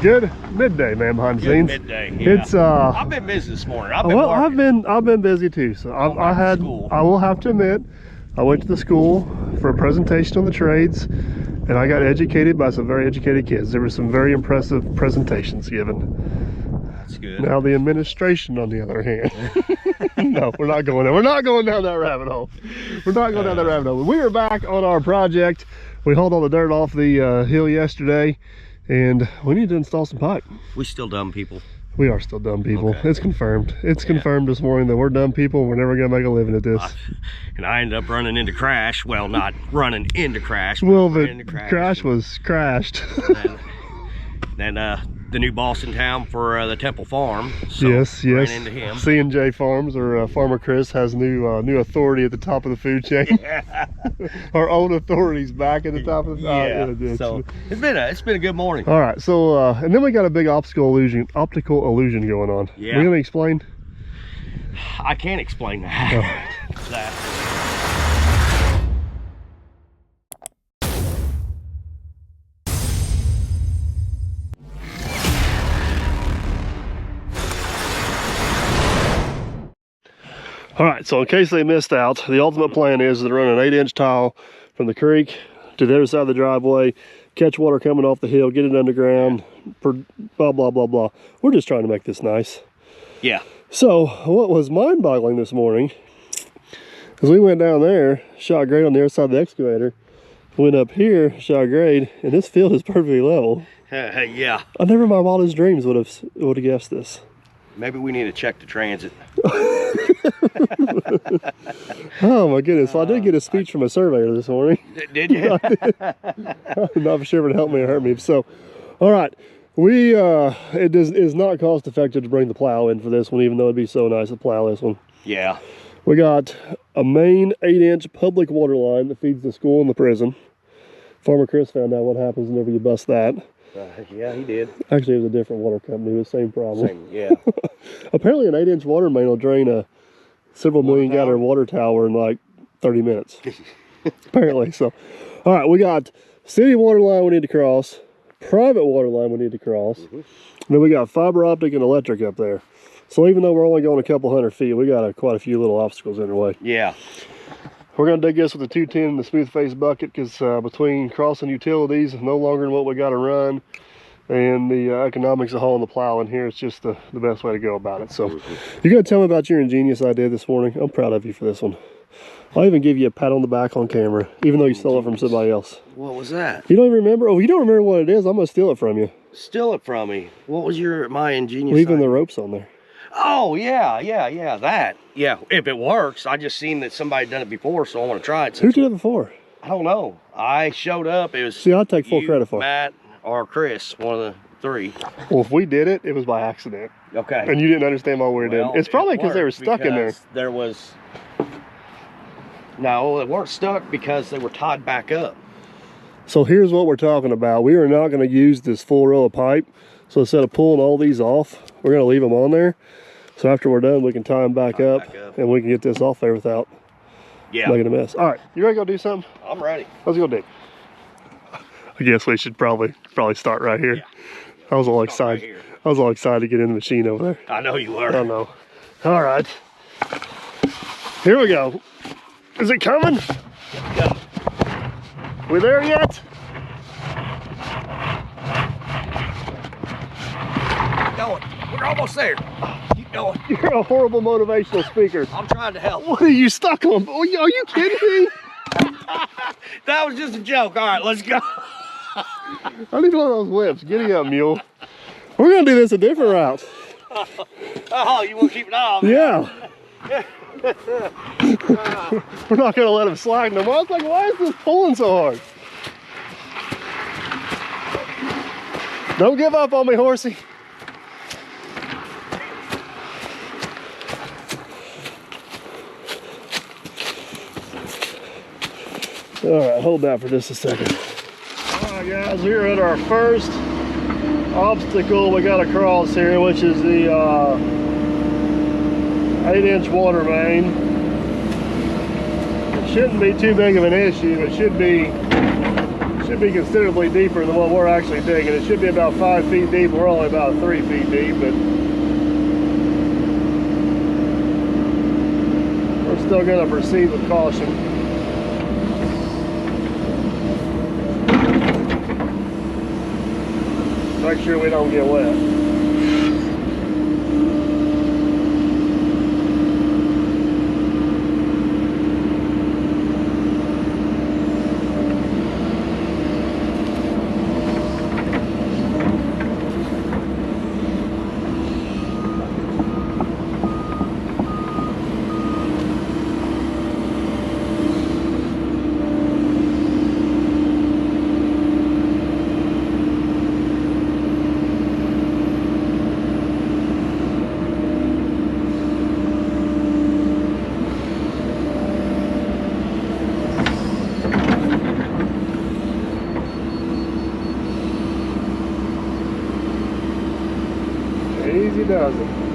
Good midday, man, behind the scenes. Midday. Yeah. It's I've been busy this morning. I've been I've been busy too. So I will have to admit, I went to the school for a presentation on the trades, and I got educated by some very educated kids. There were some very impressive presentations given. That's good. Now the administration, on the other hand, no, we're not going there. We're not going down that rabbit hole. We're not going down that rabbit hole. We are back on our project. We hauled all the dirt off the hill yesterday, and we need to install some pipe. We still dumb people. We are still dumb people. Okay. It's confirmed. It's confirmed this morning that we're dumb people. We're never gonna make a living at this. And I ended up running into Crash. Well, not running into Crash. Well, the crash was crashed. And the new boss in town for the Temple Farm. So yes. ran into him. C&J Farms, or Farmer Chris, has new authority at the top of the food chain. Yeah. Our own authority's back at the top of the So it's been a good morning. All right, so and then we got a big optical illusion going on. Yeah. We're gonna explain. I can't explain that. All right, so in case they missed out, the ultimate plan is to run an 8-inch tile from the creek to the other side of the driveway, catch water coming off the hill, get it underground, blah, blah, blah, blah. We're just trying to make this nice. Yeah. So what was mind-boggling this morning is we went down there, shot grade on the other side of the excavator, went up here, shot grade, and this field is perfectly level. Yeah. I never in my wildest dreams would have guessed this. Maybe we need to check the transit. Oh my goodness! Well, I did get a speech from a surveyor this morning. Did you? I'm not sure if it helped me or hurt me. So, all right, it is not cost effective to bring the plow in for this one, even though it'd be so nice to plow this one. Yeah. We got a main 8-inch public water line that feeds the school and the prison. Farmer Chris found out what happens whenever you bust that. Yeah, he did. Actually, it was a different water company with the same problem. Yeah. Apparently, an 8-inch water main will drain a several million gallon water tower in like 30 minutes. Apparently. So, all right, we got city water line we need to cross, private water line we need to cross, and then we got fiber optic and electric up there. So even though we're only going a couple 100 feet, we got quite a few little obstacles in our way. Yeah. We're going to dig this with a 210 and the smooth face bucket, because between crossing utilities, no longer than what we got to run, and the economics of hauling the plow in here, it's just the best way to go about it. So you're going to tell me about your ingenious idea this morning. I'm proud of you for this one. I'll even give you a pat on the back on camera, even though you stole it from somebody else. What was that? You don't even remember? Oh, you don't remember what it is? I'm going to steal it from you. Steal it from me? What was my ingenious Leaving idea? the ropes on there. Oh, yeah, that. Yeah, if it works. I just seen that somebody done it before, so I want to try it. Who did it before? I don't know. I showed up. It was I'll take full credit for it. Matt, or Chris, one of the three. Well, if we did it, it was by accident. Okay. And you didn't understand why we were doing it. It's probably because they were stuck in there. No, they weren't stuck because they were tied back up. So here's what we're talking about. We are not going to use this full row of pipe. So instead of pulling all these off, we're going to leave them on there. So after we're done, we can tie them back up, and we can get this off there without making a mess. All right, you ready to go do something? I'm ready. Let's go dig. I guess we should probably start right here. Yeah. I was all excited. Right, I was all excited to get in the machine over there. I know you were. I know. All right. Here we go. Is it coming? Yeah. We there yet? Keep going. We're almost there. Keep going. You're a horrible motivational speaker. I'm trying to help. What are you stuck on? Are you kidding me? That was just a joke. All right, let's go. I need one of those whips. Giddy up, mule. We're going to do this a different route. Oh, you want to keep it on? Yeah. We're not going to let him slide no more. I was like, why is this pulling so hard? Don't give up on me, horsey. All right, hold that for just a second. All right, guys, we're at our first obstacle we got to cross here, which is the 8-inch water main. It shouldn't be too big of an issue. It Should be considerably deeper than what we're actually digging. It should be about 5 feet deep. We're only about 3 feet deep, but we're still going to proceed with caution. Make sure we don't get wet. Easy does it.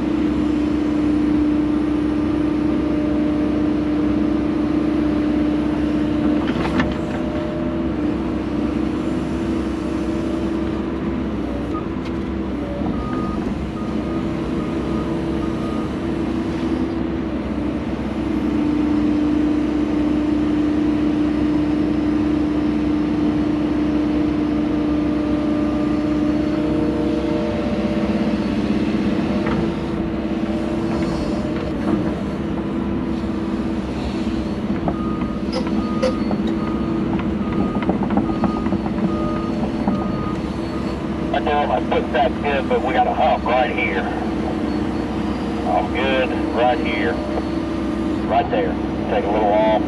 My foot back good, but we got a hump right here. All good, right here, right there. Take a little off.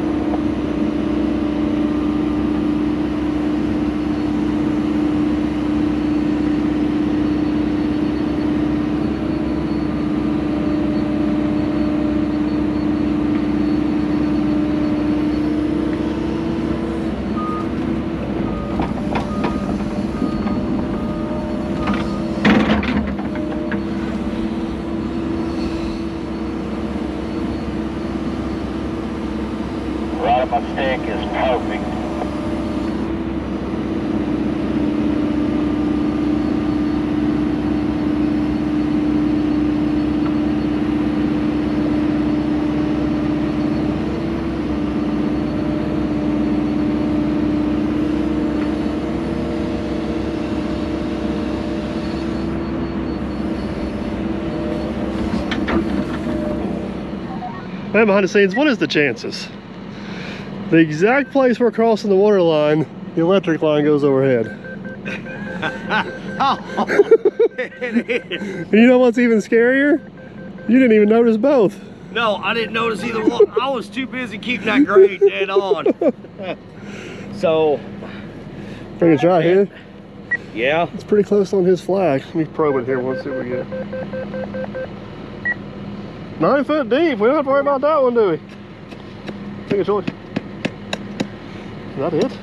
My stick is perfect. Hey, behind the scenes, what is the chances? The exact place we're crossing the water line, the electric line goes overhead. You know what's even scarier? You didn't even notice both. No, I didn't notice either one. I was too busy keeping that grade dead on. So, Bring a try here. yeah. It's pretty close on his flag. Let me probe it here. We'll see what we get. 9 foot deep. We don't have to worry about that one, do we? Take a choice. Is that it?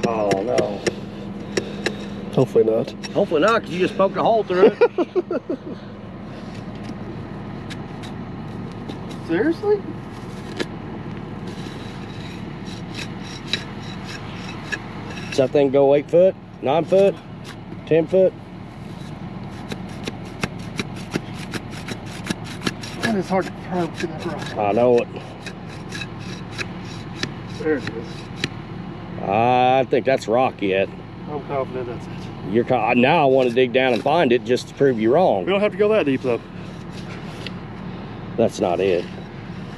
Oh no. Hopefully not. Hopefully not, because you just poked a hole through it. Seriously? Does that thing go 8 foot, 9 foot, 10 foot? Man, it's hard to probe to that rock. I know it. There it is. I think that's rock yet. I'm confident that's it. Now I want to dig down and find it just to prove you We wrong. don't have to go that deep though. That's not it.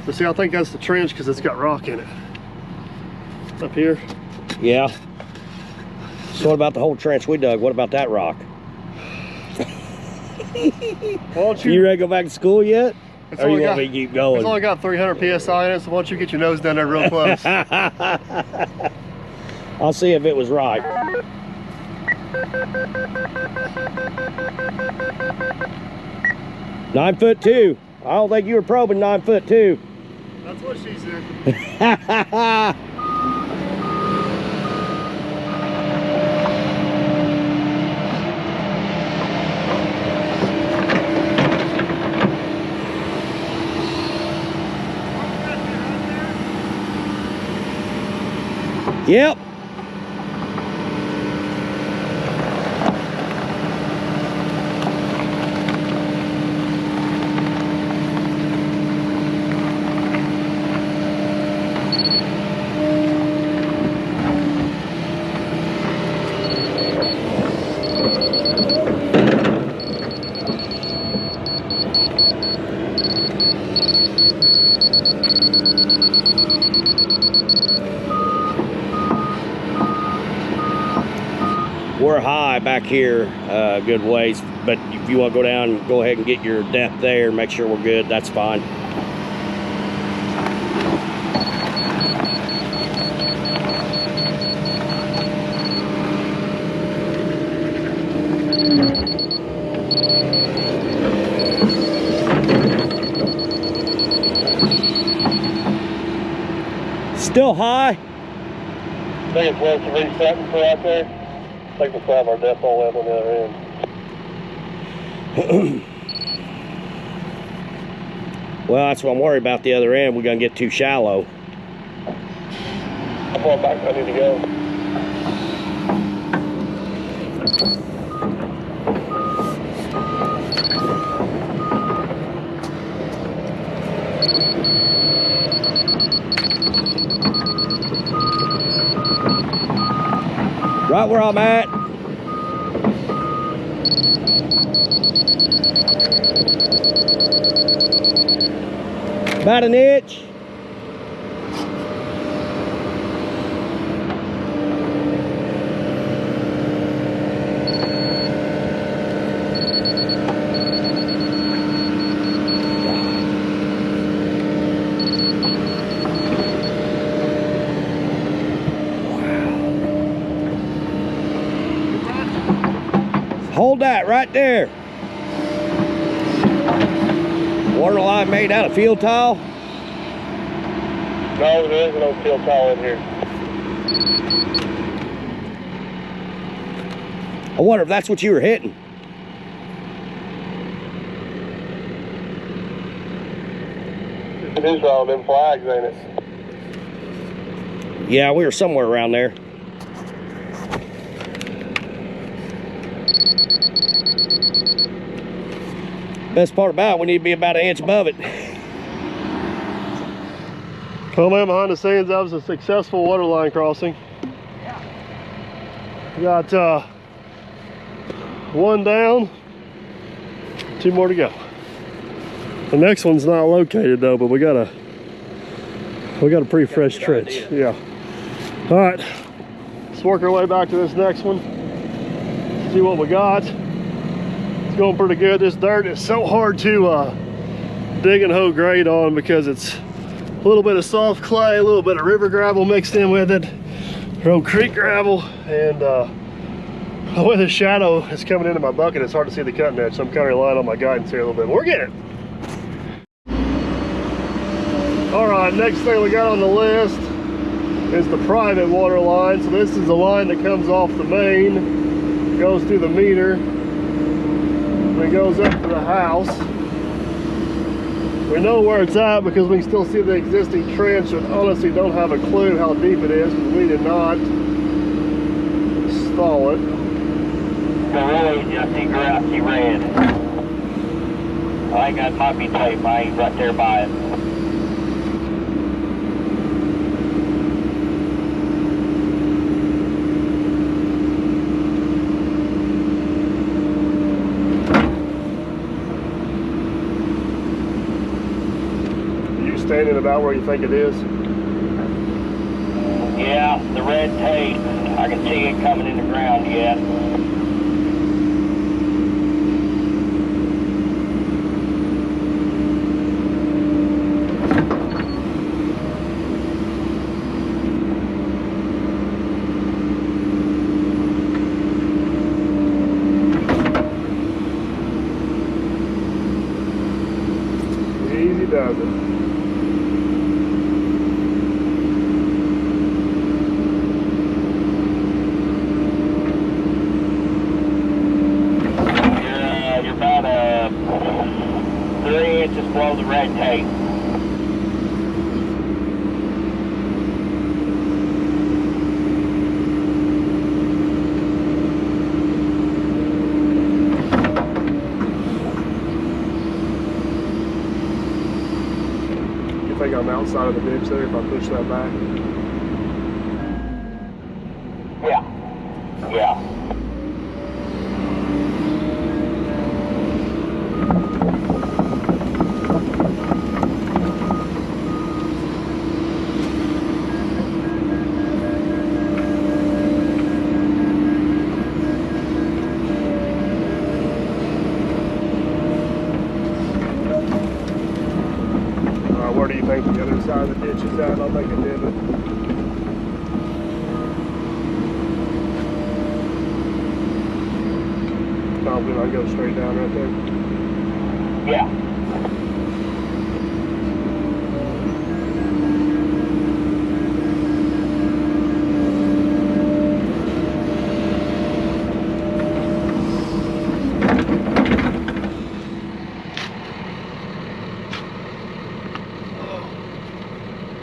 But see, I think that's the trench because it's got rock in it. Up here. Yeah. So what about the whole trench we dug? What about that rock? Why don't You ready to go back to school yet? It's Or you only want got- me to keep going? It's only got 300 PSI in it, so why don't you get your nose down there real close? I'll see if it was right. Nine foot 2. I don't think you were probing 9 foot 2. That's what she said. Yep. We're high back here, good ways, but if you want to go down, go ahead and get your depth there, make sure we're good, that's fine. Still high? I think it's worth resetting for out there. I think we'll have our depth all the way up on the other end. Well, that's what I'm worried about the other end. We're going to get too shallow. How far back do I need to go? Right where I'm at. About an inch. Hold that right there. Water line made out of field tile? No, there is no field tile in here. I wonder if that's what you were hitting. It is around them flags, ain't it? Yeah, we were somewhere around there. Best part about it, we need to be about an inch above it. Well, man, behind the scenes, that was a successful water line crossing. Yeah. We got one down, two more to go. The next one's not located though, but we got a pretty fresh trench. Yeah. All right, let's work our way back to this next one. See what we got. It's going pretty good. This dirt is so hard to dig and hoe grade on because it's a little bit of soft clay, a little bit of river gravel mixed in with it, old creek gravel, and the way the shadow is coming into my bucket, it's hard to see the cutting edge, so I'm kind of relying on my guidance here a little bit. We're getting it. All right, next thing we got on the list is the private water line. So this is the line that comes off the main, goes through the meter, and it goes up to the house. We know where it's at because we can still see the existing trench, and honestly don't have a clue how deep it is because we did not install it. The really just grassy red. I think that might be tape. I ain't right there by it. Standing about where you think it is? Yeah, the red tape. I can see it coming in the ground yet. Easy does it. You're about 3 inches below the red tape. I'm outside of the ditch there if I push that back? Yeah. Yeah. Where do you think the other side of the ditch is at? I'll make a divot. Confident I can go straight down right there? Yeah.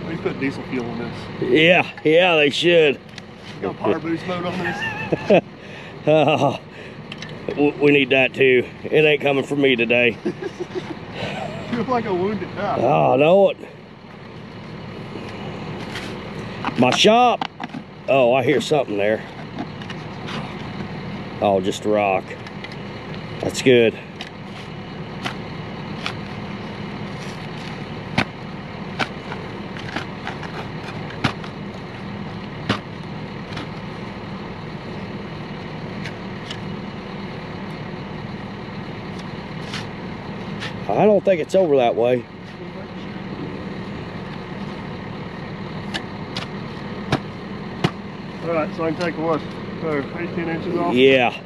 We put diesel fuel in this. Yeah, they should. You got power boost mode on this? Oh, we need that too. It ain't coming from me today. You look like a wounded duck. Oh, I know it. My shop. Oh, I hear something there. Oh, just a rock. That's good. I don't think it's over that way. All right, so I can take what, 18 inches off? Yeah.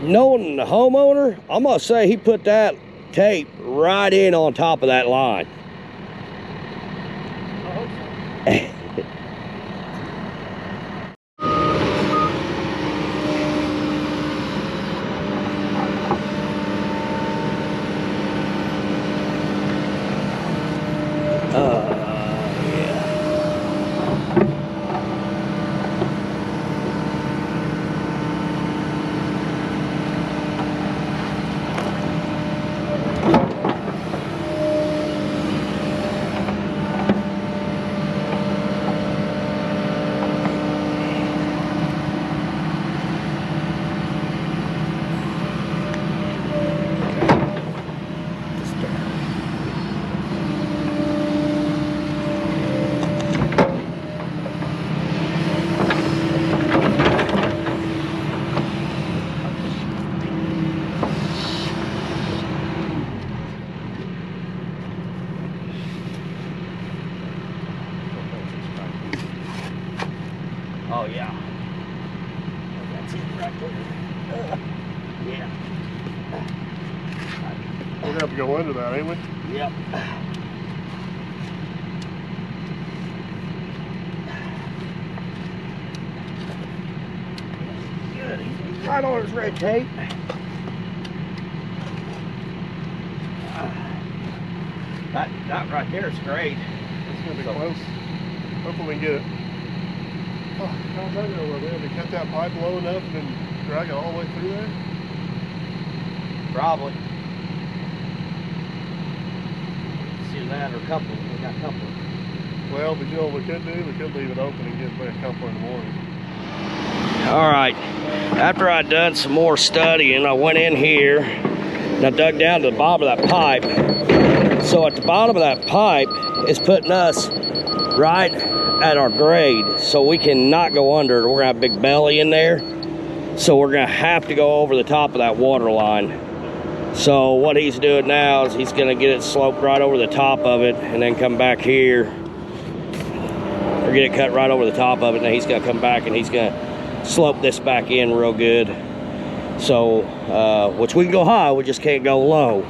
Knowing the homeowner, I'm gonna say he put that tape right in on top of that line. I hope so. Oh yeah. That's it right there. Yeah. We're gonna have to go under that, ain't we? Yep. Good. He's right on his red tape. That right there is great. It's gonna be close. Hopefully we can get it. Oh, how was I gonna work? We had to cut that pipe low enough and then drag it all the way through there? Probably. See that or coupling. We got coupling. Well, but you know what we could do? We could leave it open and get a couple in the morning. All right. After I'd done some more studying, I went in here and I dug down to the bottom of that pipe. So at the bottom of that pipe is putting us right at our grade, so we cannot go under it. We're gonna have a big belly in there, so we're gonna have to go over the top of that water line. So what he's doing now is he's gonna get it sloped right over the top of it and then come back here, or get it cut right over the top of it, and then he's gonna come back and he's gonna slope this back in real good. So which we can go high, we just can't go low.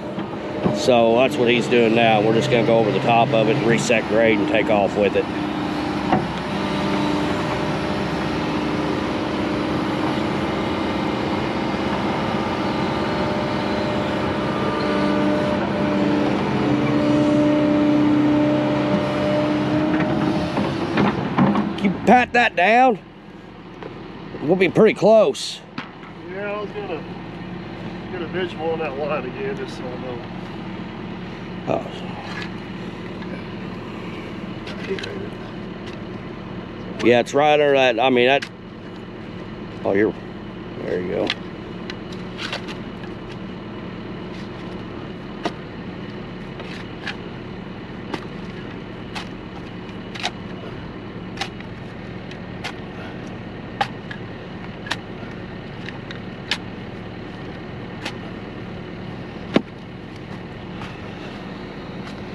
So that's what he's doing now. We're just gonna go over the top of it and reset grade and take off with it. Can you pat that down? We'll be pretty close. Yeah, I was gonna get a visual on that line again just so I know Oh. Yeah, it's right under that. I mean, that. Oh, you're. There you go.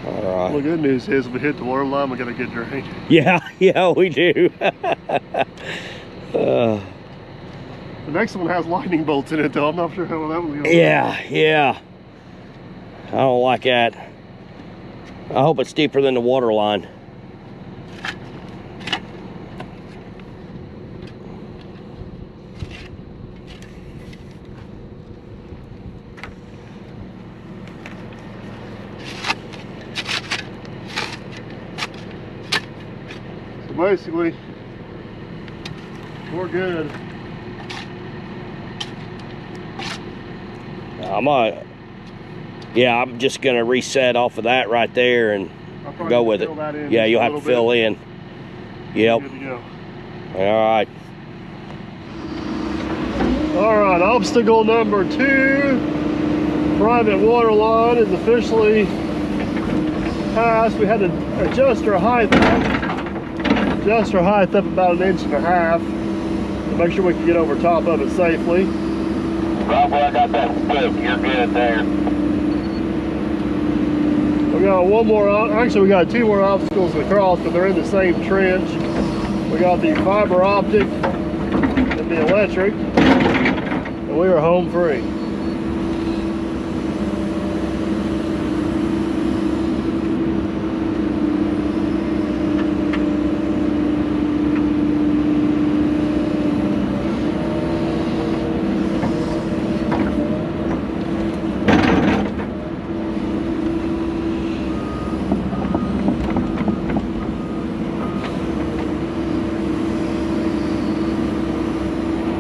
Well, the good news is if we hit the water line, we got a good drain. Yeah, yeah, we do. The next one has lightning bolts in it, though. I'm not sure how that one's going. Yeah, yeah. I don't like that. I hope it's deeper than the water line. So basically, we're good. I'm just gonna reset off of that right there and go with it. Yeah, you'll have to fill in. Yep. Good to go. All right. All right, obstacle number 2, private water line is officially passed. We had to adjust our height up about 1.5 inches to make sure we can get over top of it safely. Rob, I got that spook. You're good there. We got one more, actually we got 2 more obstacles to cross, but they're in the same trench. We got the fiber optic and the electric, and we are home free.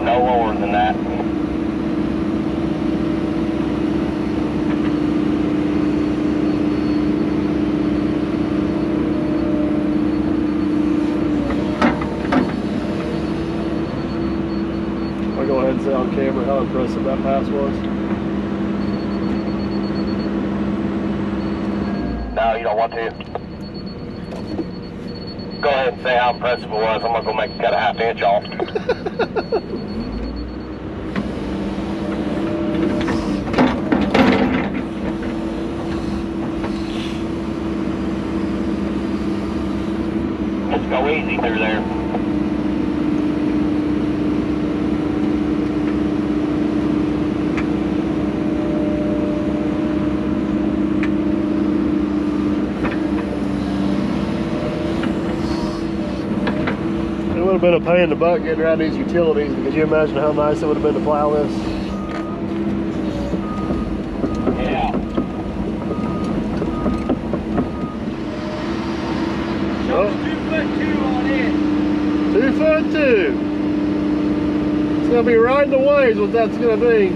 No lower than that. I'll go ahead and say on camera how impressive that pass was. No, you don't want to. Go ahead and say how impressive it was. I'm gonna go make it cut a 1/2 inch off. Let's go easy through there. It would have been a pain in the butt getting around these utilities, but could you imagine how nice it would have been to plow this? Yeah. Oh. 2'2" on it. 2'2". It's gonna be right in the way is what that's gonna be.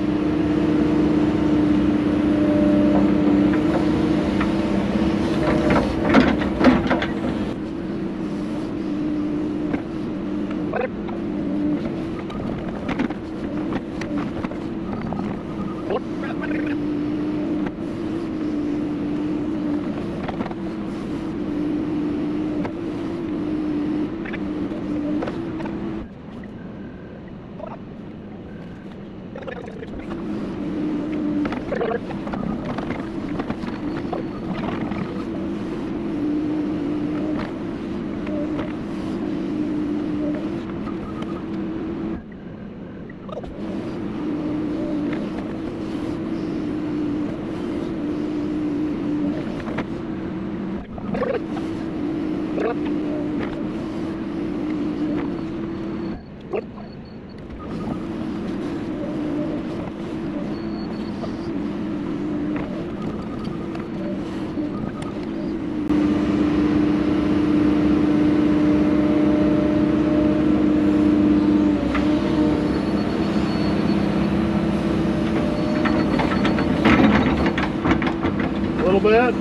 A little bit.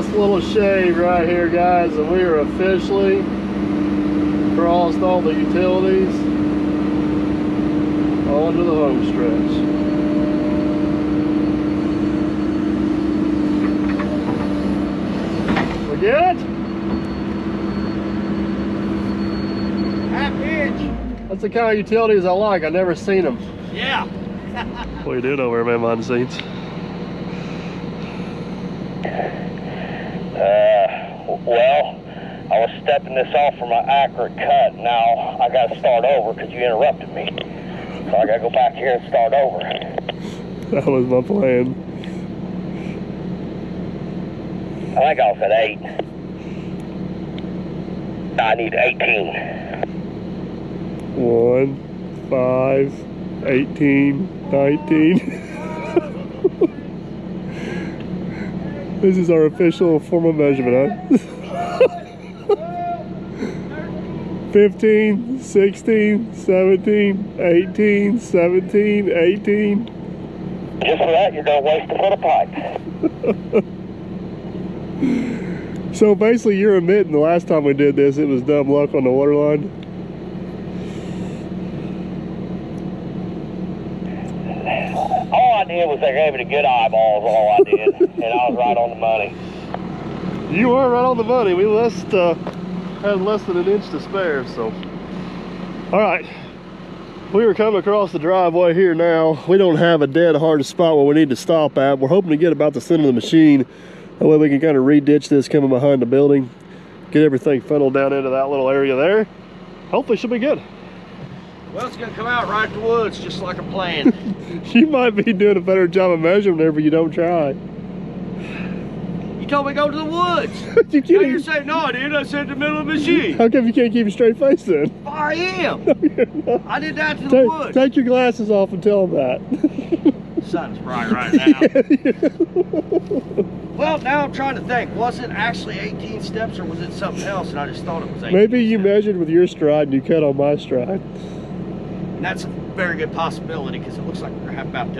last little shave right here, guys, and we are officially crossed all the utilities onto the home stretch. We get it? Half inch. That's the kind of utilities I like. I've never seen them. Yeah. What are you doing over here, man, behind the scenes? Well, I was stepping this off for my accurate cut. Now I got to start over because you interrupted me. So I got to go back here and start over. That was my plan. I think I was at 8. I need 18. 1, 5, 18, 19. This is our official form of measurement, huh? 15, 16, 17, 18, 17, 18. Just for that, you're going to waste a foot of pipe. So basically you're admitting the last time we did this, it was dumb luck on the water line? All I did was they gave it a good eyeball is all I did. And I was right on the money. You were right on the money. We had less than an inch to spare, so. All right, we are coming across the driveway here now. We don't have a dead hard spot where we need to stop at. We're hoping to get about the center of the machine. That way we can kind of re-ditch this coming behind the building, get everything funneled down into that little area there. Hopefully she'll be good. Well, it's gonna come out right in the woods, just like a plan. You might be doing a better job of measuring there, but you don't try. You told me to go to the woods. You Now can't. you're saying, no, I did. I said in the middle of the machine. How come you can't keep a straight face then? I am. I did that to the Take, woods. take your glasses off and tell them that. The sun's bright right now. Well, now I'm trying to think. Was it actually 18 steps or was it something else? And I just thought it was 18 Maybe you steps. measured with your stride and you cut on my stride. And that's a very good possibility because it looks like we're going to have about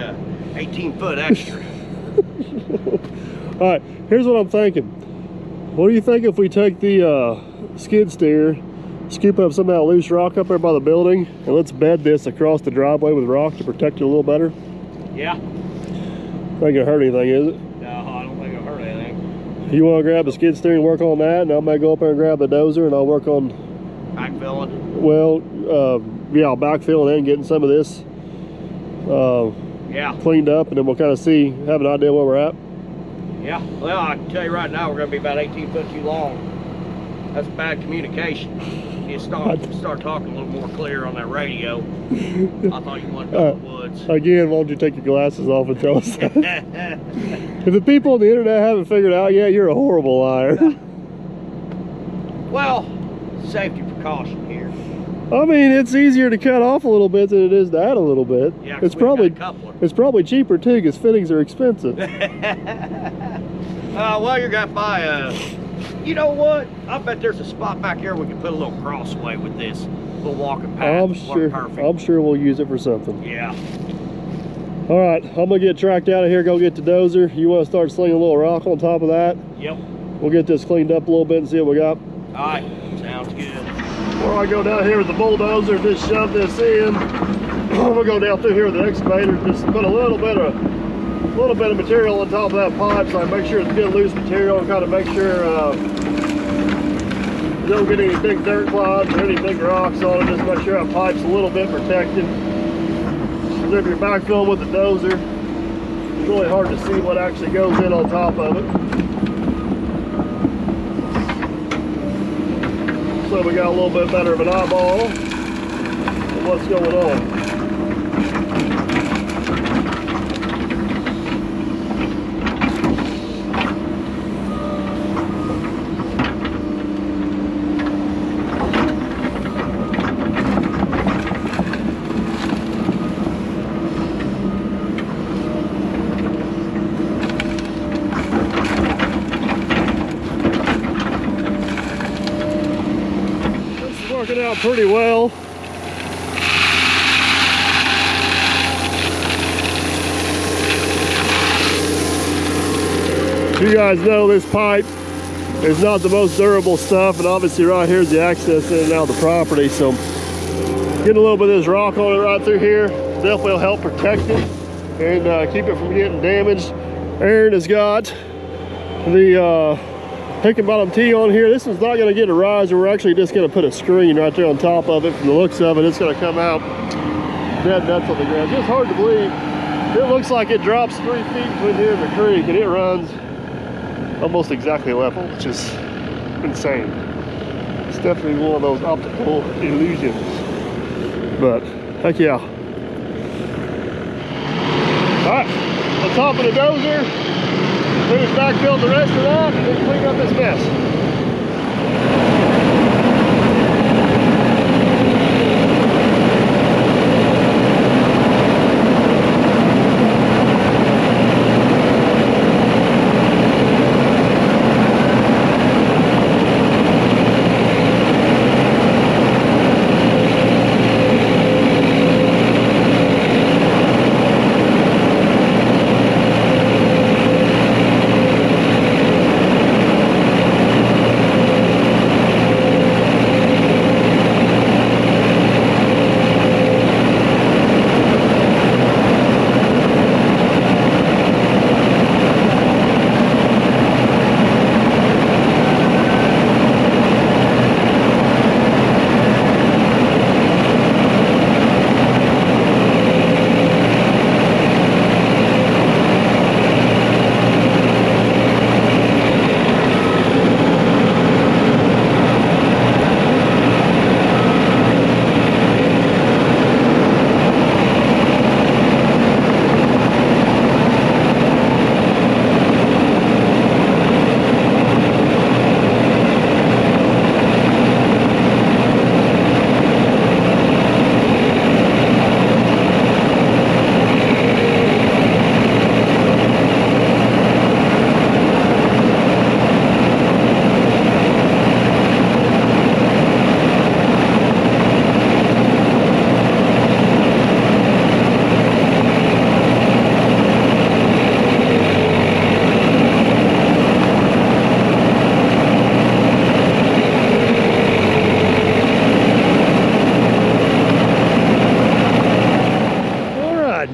18 foot extra. All right, here's what I'm thinking. What do you think if we take the skid steer, scoop up some of that loose rock up there by the building, and let's bed this across the driveway with rock to protect it a little better? Yeah. Think it'll hurt anything, is it? No, I don't think it'll hurt anything. You want to grab the skid steer and work on that, and I might go up there and grab the dozer, and I'll work on, Backfilling. well, yeah, I'll backfill and getting some of this Yeah. cleaned up, and then we'll kind of see, have an idea where we're at. Yeah. Well, I can tell you right now, we're going to be about 18 foot too long. That's bad communication. You start talking a little more clear on that radio. I thought you wanted to go to the woods. Again, why don't you take your glasses off and tell us that? If the people on the internet haven't figured out yet, you're a horrible liar. Well, safety precaution here. I mean, it's easier to cut off a little bit than it is to add a little bit. Yeah, 'cause it's we've got probably a coupler. it's probably cheaper too, because fittings are expensive. Well, you're going to buy you know what? I bet there's a spot back here we can put a little crossway with this little walking path. I'm sure we'll use it for something. Yeah. All right, I'm gonna get tracked out of here. Go get the dozer. You want to start slinging a little rock on top of that? Yep. We'll get this cleaned up a little bit and see what we got. All right. Sounds good. Before I go down here with the bulldozer, just shove this in. I'm gonna go down through here with the excavator, just put a little bit of material on top of that pipe, so I make sure it's good loose material, and kind of make sure you don't get any big dirt clods or any big rocks on it. Just make sure that pipe's a little bit protected. Because if you're backfilling with the dozer, it's really hard to see what actually goes in on top of it. So we got a little bit better of an eyeball of what's going on. Working out pretty well. You guys know this pipe is not the most durable stuff, and obviously right here's the access in and out of the property, so getting a little bit of this rock on it right through here definitely will help protect it and keep it from getting damaged. Aaron has got the picket bottom tee on here. This one's not going to get a riser. We're actually just going to put a screen right there on top of it. From the looks of it, it's going to come out dead nuts on the ground. It's hard to believe. It looks like it drops 3 feet between here and the creek, and it runs almost exactly level, which is insane. It's definitely one of those optical illusions. But heck yeah. All right, let's hop in the dozer, finish backfilling the rest of that, and then clean up this mess.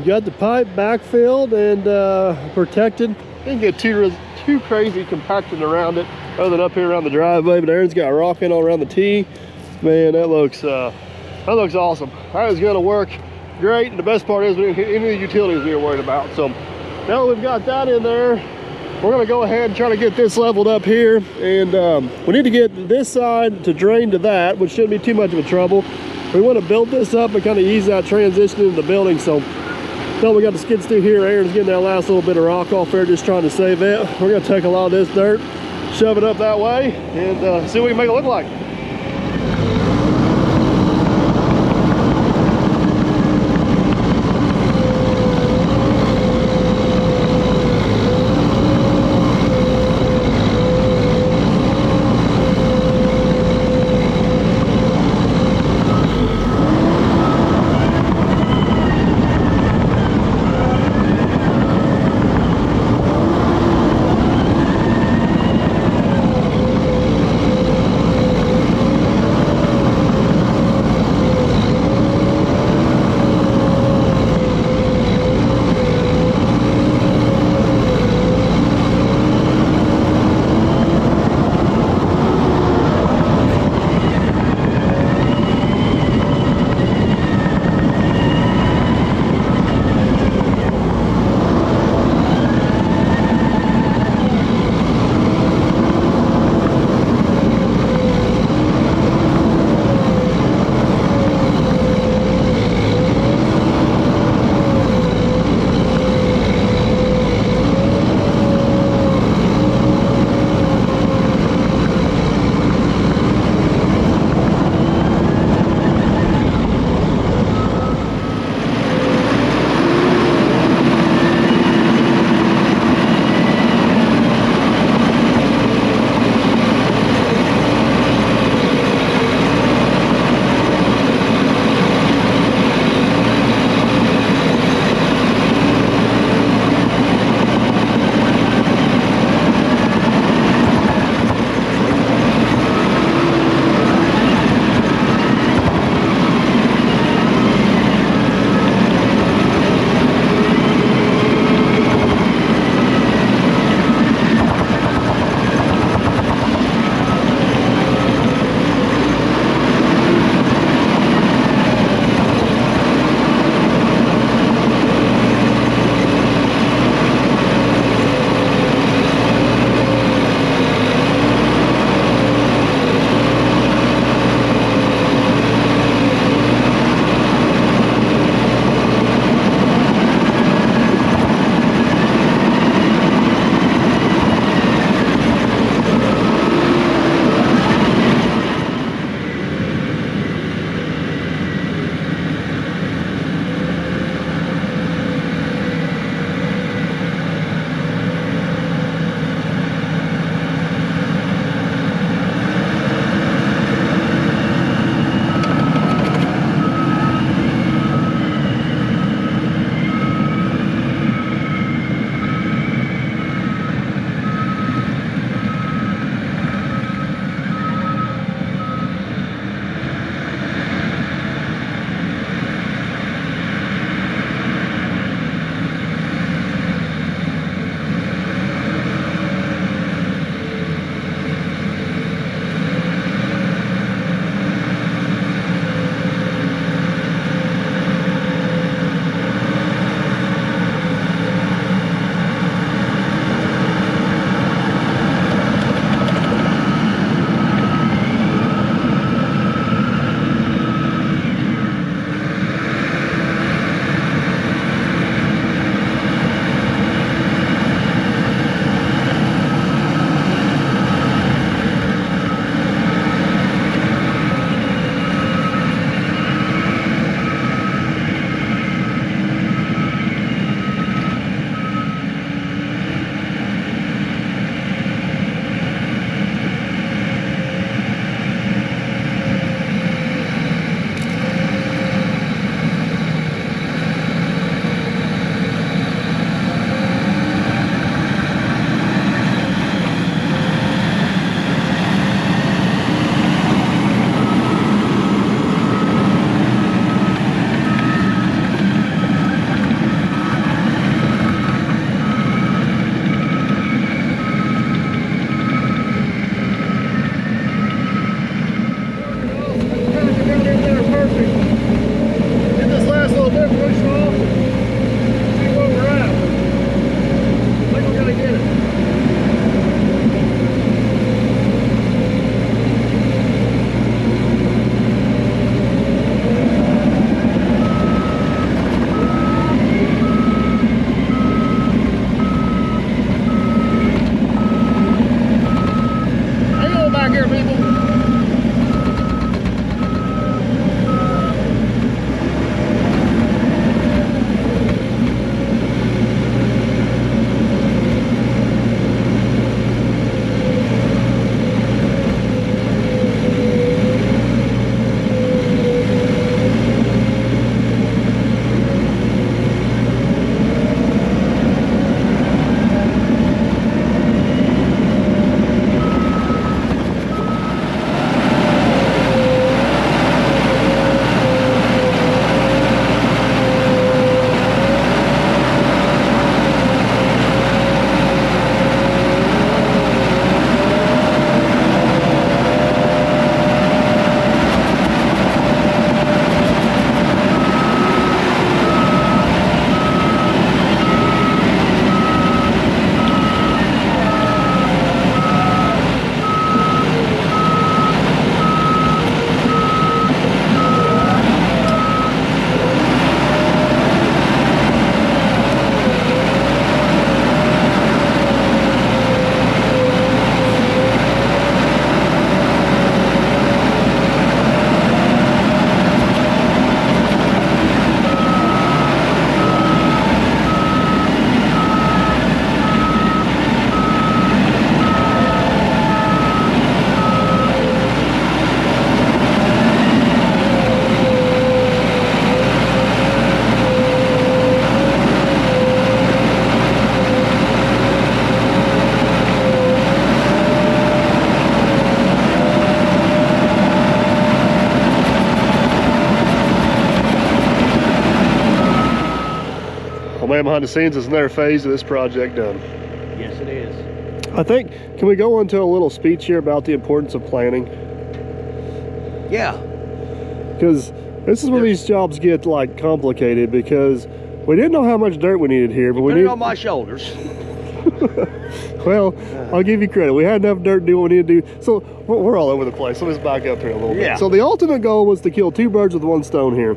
Got the pipe backfilled and protected. Didn't get too crazy compacting around it, other than up here around the driveway. But Aaron's got rocking all around the tee. Man, that looks awesome. That is going to work great. And the best part is we didn't hit any of the utilities we were worried about. So now that we've got that in there, we're going to go ahead and try to get this leveled up here. And we need to get this side to drain to that, which shouldn't be too much of a trouble. We want to build this up and kind of ease that transition into the building. So now we got the skid steer here. Aaron's getting that last little bit of rock off there, just trying to save it. We're going to take a lot of this dirt, shove it up that way, and see what we can make it look like. back here, people. Man behind the scenes is another phase of this project done. Yes, it is. I think, can we go into a little speech here about the importance of planning? Yeah. Because this is where these jobs get like complicated, because we didn't know how much dirt we needed here, but we Put it needed on my shoulders. Well, I'll give you credit. We had enough dirt to do what we need to do. So we're all over the place. Let me just back up here a little bit. So the ultimate goal was to kill two birds with one stone here.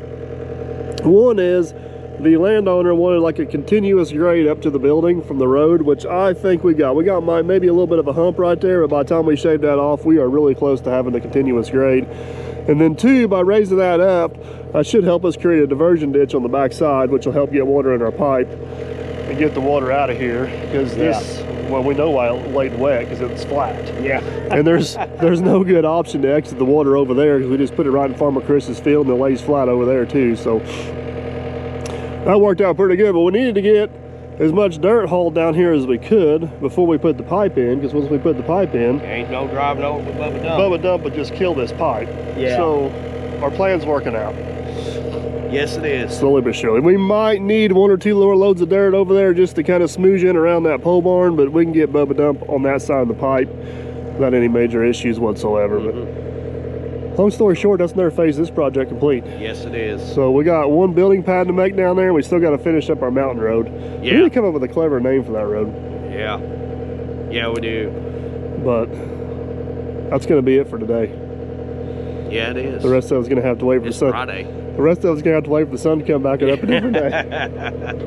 One is the landowner wanted like a continuous grade up to the building from the road, which I think we got. We got maybe a little bit of a hump right there, but by the time we shaved that off, we are really close to having the continuous grade. And then two, by raising that up, that should help us create a diversion ditch on the back side, which will help get water in our pipe and get the water out of here, because this, well, we know why it laid wet, because it's flat. Yeah. And there's no good option to exit the water over there, because we just put it right in Farmer Chris's field and it lays flat over there too. So that worked out pretty good, but we needed to get as much dirt hauled down here as we could before we put the pipe in, because once we put the pipe in, ain't no driving over with Bubba Dump. Bubba Dump would just kill this pipe. Yeah. So our plan's working out. Yes, it is. Slowly but surely. We might need one or two lower loads of dirt over there just to kind of smoosh in around that pole barn, but we can get Bubba Dump on that side of the pipe without any major issues whatsoever. But long story short, that's another phase of this project complete. Yes, it is. So we got one building pad to make down there, and we still got to finish up our mountain road. Yeah. We need to come up with a clever name for that road. Yeah. Yeah, we do. But that's going to be it for today. Yeah, it is. The rest of it's going to have to wait for It's the sun. Friday. The rest of it's going to have to wait for the sun to come back up a different day.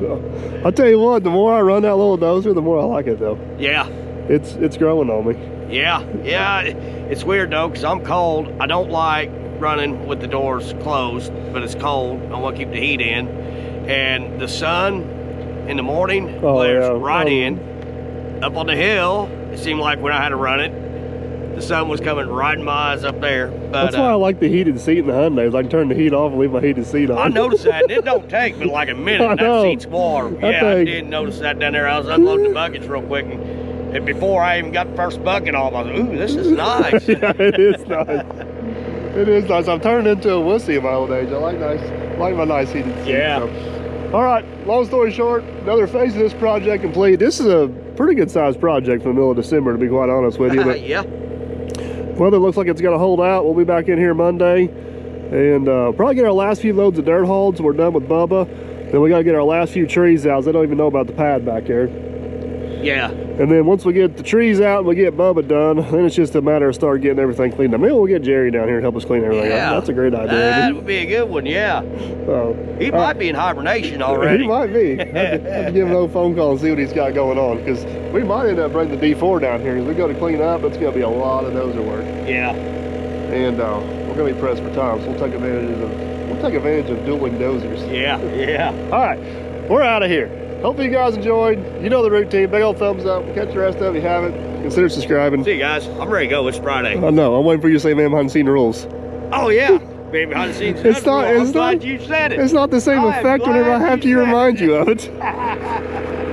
So, I'll tell you what, the more I run that little dozer, the more I like it though. Yeah. It's growing on me. Yeah. Yeah. It's weird though, because I'm cold. I don't like running with the doors closed, but it's cold. I want to keep the heat in. And the sun in the morning glares right in. Up on the hill, it seemed like when I had to run it, the sun was coming right in my eyes up there. But that's why I like the heated seat in the Hyundais. I can turn the heat off and leave my heated seat on. I noticed that, and it don't take but like a minute. That seat's warm. I did notice that down there. I was unloading the buckets real quick, and before I even got the first bucket off, I was like, ooh, this is nice. Yeah, it is nice. It is nice. I'm turning into a wussy in my old age. I like my nice heated seat. Yeah. So. All right, long story short, another phase of this project complete. This is a pretty good sized project for the middle of December, to be quite honest with you. But yeah. weather looks like it's going to hold out. We'll be back in here Monday and probably get our last few loads of dirt hauled, so we're done with Bubba. Then we got to get our last few trees out. They don't even know about the pad back there. Yeah. And then once we get the trees out and we get Bubba done, then it's just a matter of start getting everything cleaned up. Maybe we'll get Jerry down here and help us clean everything Yeah. up. That's a great idea. That would be a good one, yeah. He might be in hibernation already. He might be. Have to give him a phone call and see what he's got going on, because we might end up bringing the D4 down here. As we go to clean up, it's going to be a lot of dozer work. Yeah. And we're going to be pressed for time, so we'll take advantage of dueling dozers. Yeah, yeah. All right, we're out of here. Hopefully you guys enjoyed. You know the routine. Big old thumbs up. Catch the rest of it if you haven't. Consider subscribing. See you guys. I'm ready to go. It's Friday. I know. I'm waiting for you to say, "Man, behind the scene rules." Oh yeah. Being behind the scenes. It's not. It's I'm not. glad you said it. It's not the same effect whenever I have to remind you of it. Glad you said it.